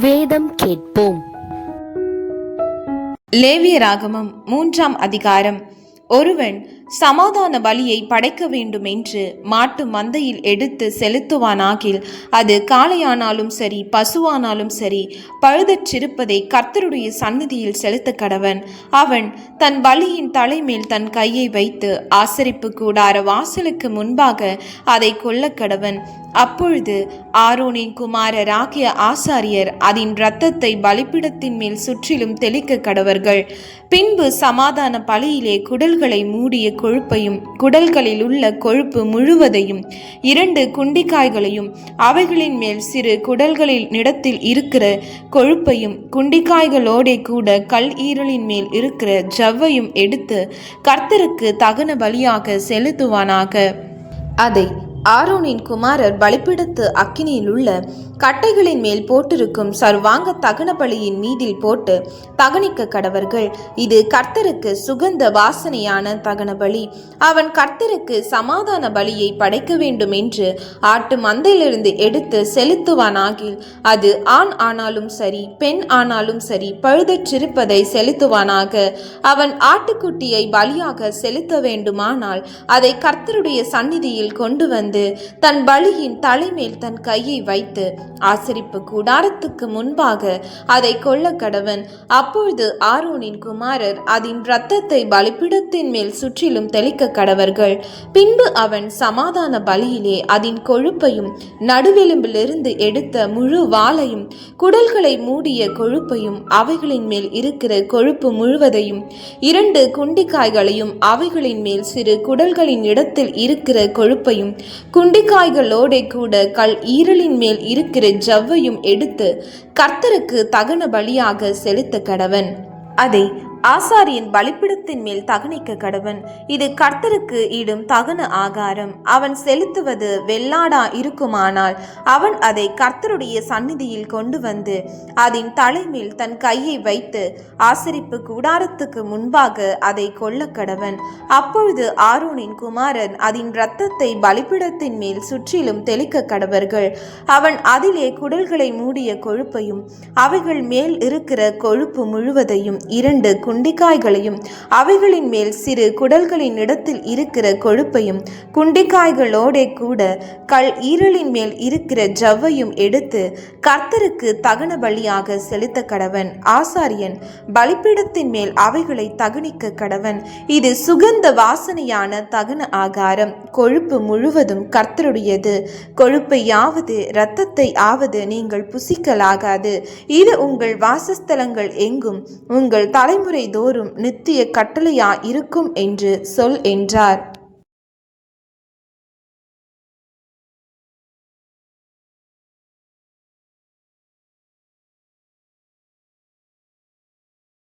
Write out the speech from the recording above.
வேதம் கேட்போம். லேவியராகமம் 3ஆம் அதிகாரம். ஒருவன் சமாதான பலியை படைக்க வேண்டும் என்று மாட்டு மந்தையில் எடுத்து செலுத்துவானாகில், அது காளையானாலும் சரி பசுவானாலும் சரி, பழுதற்றிருப்பதை கர்த்தருடைய சந்நிதியில் செலுத்த கடவன். அவன் தன் பலியின் தலைமேல் தன் கையை வைத்து ஆசரிப்பு கூடார வாசலுக்கு முன்பாக அதை கொல்ல கடவன். அப்பொழுது ஆரோனின் குமாரராகிய ஆசாரியர் அதன் இரத்தத்தை பலிபீடத்தின் மேல் சுற்றிலும் தெளிக்க கடவர்கள். பின்பு சமாதான பலியிலே குடல்களை மூடிய கொழுப்பையும் குடல்களில் உள்ள கொழுப்பு முழுவதையும் 2 குண்டிக்காய்களையும் அவைகளின் மேல் சிறு குடல்களில் நிலத்தில் இருக்கிற கொழுப்பையும் குண்டிக்காய்களோடே கூட கல் ஈரலின் மேல் இருக்கிற ஜவ்வையும் எடுத்து கர்த்தருக்கு தகன பலியாக செலுத்துவானாக. அதை ஆரோனின் குமாரர் பலிபீடத்து அக்கினியில் உள்ள கட்டைகளின் மேல் போட்டிருக்கும் சர்வாங்க தகன பலியின் மீதில் போட்டு தகனிக்க கடவர்கள். இது கர்த்தருக்கு சுகந்த வாசனையான தகன பலி. அவன் கர்த்தருக்கு சமாதான பலியை படைக்க வேண்டும் என்று ஆட்டு மந்தையிலிருந்து எடுத்து செலுத்துவானாகில், அது ஆண் ஆனாலும் சரி பெண் ஆனாலும் சரி, பழுதற்றிருப்பதை செலுத்துவானாக. அவன் ஆட்டுக்குட்டியை பலியாக செலுத்த வேண்டுமானால் அதை கர்த்தருடைய சந்நிதியில் கொண்டு வந்து தன் பலியின் தலைமேல் தன் கையை வைத்து ஆசரிப்பு கூடாரத்துக்கு முன்பாக அதை கொல்ல கடவன். அப்பொழுது ஆரோனின் குமாரர் அதன் இரத்தத்தை பலிபீடத்தின் மேல் சுற்றிலும் தெளிக்க கடவர்கள். பின்பு அவன் சமாதான பலியிலே அதன் கொழுப்பையும் நடுவெலும்பிலிருந்து எடுத்த முழு வாலையும் குடல்களை மூடிய கொழுப்பையும் அவைகளின் மேல் இருக்கிற கொழுப்பு முழுவதையும் 2 குண்டிக்காய்களையும் அவைகளின் மேல் சிறு குடல்களின் இடத்தில் இருக்கிற கொழுப்பையும் குண்டிக்காய்களோடே கூட கல் ஈரலின் மேல் இருக்கிற ஜவ்வையும் எடுத்து கர்த்தருக்கு தகன பலியாக செலுத்த கடவன். அதை ஆசாரியன் பலிபீடத்தின் மேல் தகனிக்க கடவன். இது கர்த்தருக்கு இடும் தகன ஆகாரம். அவன் செலுத்துவது வெள்ளாடா இருக்குமானால் அவன் அதை கர்த்தருடைய சந்நிதியில் கொண்டு வந்து அதன் தலைமேல் தன் கையை வைத்து ஆசரிப்பு கூடாரத்துக்கு முன்பாக அதை கொல்ல கடவன். அப்பொழுது ஆரோனின் குமாரன் அதன் இரத்தத்தை பலிபீடத்தின் மேல் சுற்றிலும் தெளிக்க கடவர்கள். அவன் அதிலே குடல்களை மூடிய கொழுப்பையும் அவைகள் மேல் இருக்கிற கொழுப்பு முழுவதையும் 2 குண்டிக்காய்களையும் அவைகளின் மேல் சிறு குடல்களின் இடத்தில் இருக்கிற கொழுப்பையும் குண்டிக்காய்களோடே கூட கல் ஈரலின் மேல் இருக்கிற ஜவ்வையும் எடுத்து கர்த்தருக்கு தகன பலியாக செலுத்த கடவன். ஆசாரியன் பலிபீடத்தின் மேல் அவைகளை தகனிக்க கடவன். இது சுகந்த வாசனையான தகன ஆகாரம். கொழுப்பு முழுவதும் கர்த்தருடையது. கொழுப்பை ஆவது இரத்தத்தை ஆவது நீங்கள் புசிக்கலாகாது. இது உங்கள் வாசஸ்தலங்கள் எங்கும் உங்கள் தலைமுறை தோறும் நித்திய கட்டளையா இருக்கும் என்று சொல் என்றார்.